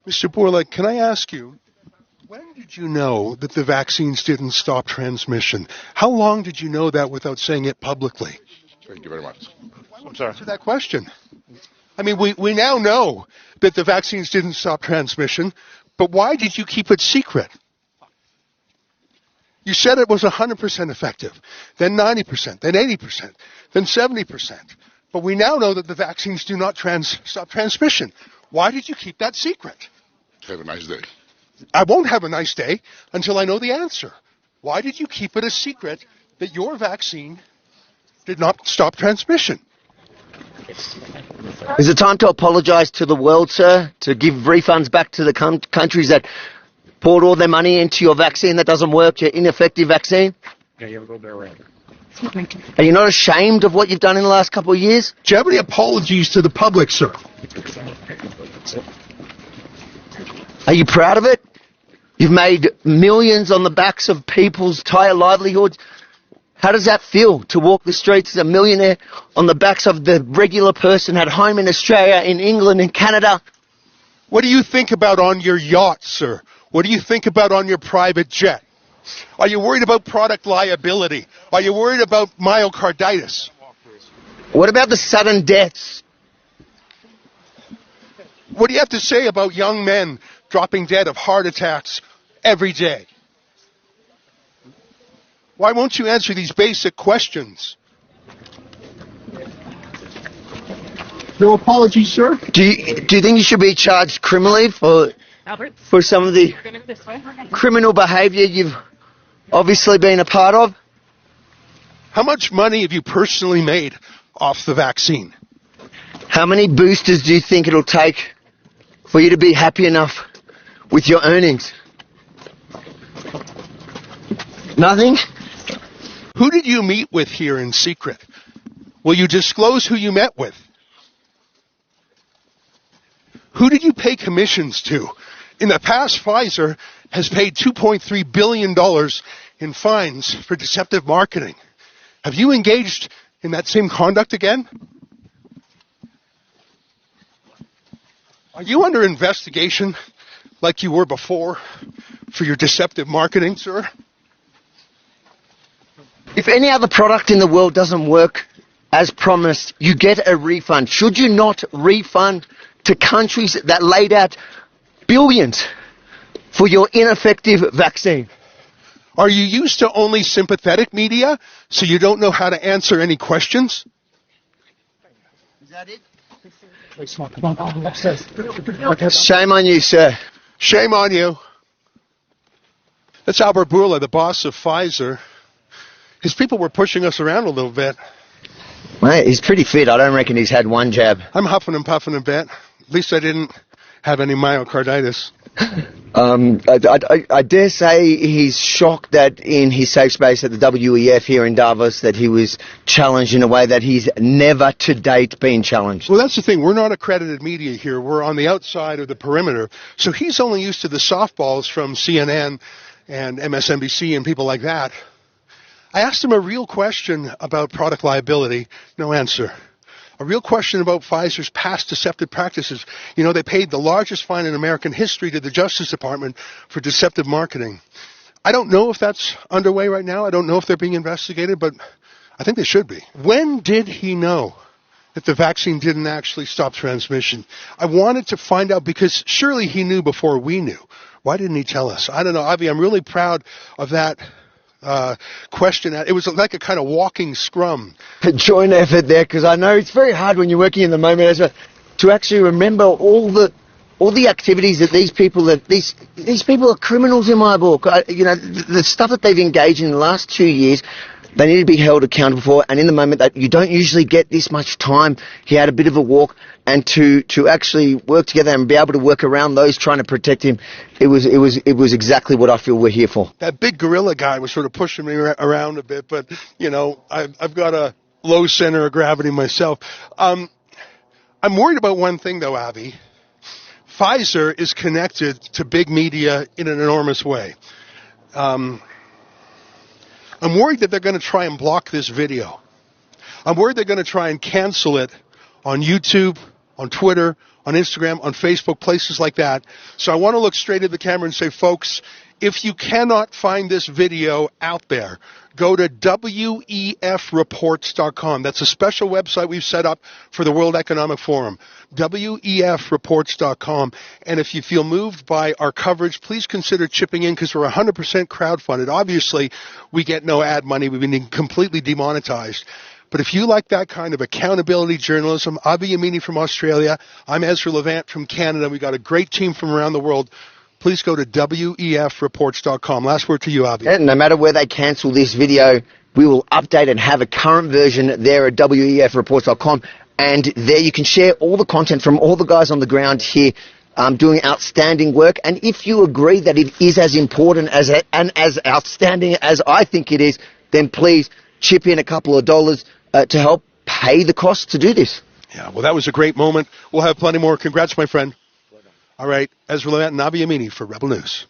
Mr. Bourla, can I ask you, when did you know that the vaccines didn't stop transmission? How long did you know that without saying it publicly? Thank you very much. I'm sorry. Answer that question. I mean, we now know that the vaccines didn't stop transmission, but why did you keep it secret? You said it was 100% effective, then 90%, then 80%, then 70%. But we now know that the vaccines do not stop transmission. Why did you keep that secret? Have a nice day. I won't have a nice day until I know the answer. Why did you keep it a secret that your vaccine did not stop transmission? Is it time to apologise to the world, sir? To give refunds back to the countries that poured all their money into your vaccine that doesn't work, your ineffective vaccine? Yeah, you have a little bit around. Are you not ashamed of what you've done in the last couple of years? Do you have any apologies to the public, sir? Are you proud of it? You've made millions on the backs of people's entire livelihoods. How does that feel to walk the streets as a millionaire on the backs of the regular person at home in Australia, in England, in Canada? What do you think about on your yacht, sir? What do you think about on your private jet? Are you worried about product liability? Are you worried about myocarditis? What about the sudden deaths? What do you have to say about young men dropping dead of heart attacks every day? Why won't you answer these basic questions? No apologies, sir. Do you think you should be charged criminally for some of the criminal behaviour you've obviously been a part of? How much money have you personally made off the vaccine? How many boosters do you think it'll take for you to be happy enough with your earnings? Nothing? Who did you meet with here in secret? Will you disclose who you met with? Who did you pay commissions to? In the past, Pfizer has paid $2.3 billion in fines for deceptive marketing. Have you engaged in that same conduct again? Are you under investigation like you were before for your deceptive marketing, sir? If any other product in the world doesn't work as promised, you get a refund. Should you not refund to countries that laid out billions for your ineffective vaccine? Are you used to only sympathetic media, so you don't know how to answer any questions? Is that it? Okay. Shame on you, sir. Shame on you. That's Albert Bourla, the boss of Pfizer. His people were pushing us around a little bit. Mate, he's pretty fit. I don't reckon he's had one jab. I'm huffing and puffing a bit. At least I didn't have any myocarditis. I dare say he's shocked that in his safe space at the WEF here in Davos that he was challenged in a way that he's never to date been challenged. Well, that's the thing. We're not accredited media here. We're on the outside of the perimeter. So he's only used to the softballs from CNN and MSNBC and people like that. I asked him a real question about product liability. No answer. A real question about Pfizer's past deceptive practices. You know, they paid the largest fine in American history to the Justice Department for deceptive marketing. I don't know if that's underway right now. I don't know if they're being investigated, but I think they should be. When did he know that the vaccine didn't actually stop transmission? I wanted to find out because surely he knew before we knew. Why didn't he tell us? I don't know, Avi. I'm really proud of that question. It was like a kind of walking scrum. A joint effort there, because I know it's very hard when you're working in the moment as well, to actually remember all the activities that these people are criminals in my book. The stuff that they've engaged in the last 2 years, they need to be held accountable for. And in the moment that you don't usually get this much time, he had a bit of a walk, and to actually work together and be able to work around those trying to protect him, it was exactly what I feel we're here for. That big gorilla guy was sort of pushing me around a bit, but I've got a low center of gravity myself. I'm worried about one thing though, Avi. Pfizer is connected to big media in an enormous way. I'm worried that they're going to try and block this video. I'm worried they're going to try and cancel it on YouTube, on Twitter, on Instagram, on Facebook, places like that. So I want to look straight at the camera and say, folks, if you cannot find this video out there, go to WEFreports.com. That's a special website we've set up for the World Economic Forum, WEFreports.com. And if you feel moved by our coverage, please consider chipping in because we're 100% crowdfunded. Obviously, we get no ad money. We've been completely demonetized. But if you like that kind of accountability journalism, Avi Yamini from Australia, I'm Ezra Levant from Canada. We got a great team from around the world. Please go to WEFreports.com. Last word to you, Avi. And no matter where they cancel this video, we will update and have a current version there at WEFreports.com. And there you can share all the content from all the guys on the ground here doing outstanding work. And if you agree that it is as important and as outstanding as I think it is, then please chip in a couple of dollars to help pay the cost to do this. Yeah, well, that was a great moment. We'll have plenty more. Congrats, my friend. All right, Ezra Levant and Avi Yamini for Rebel News.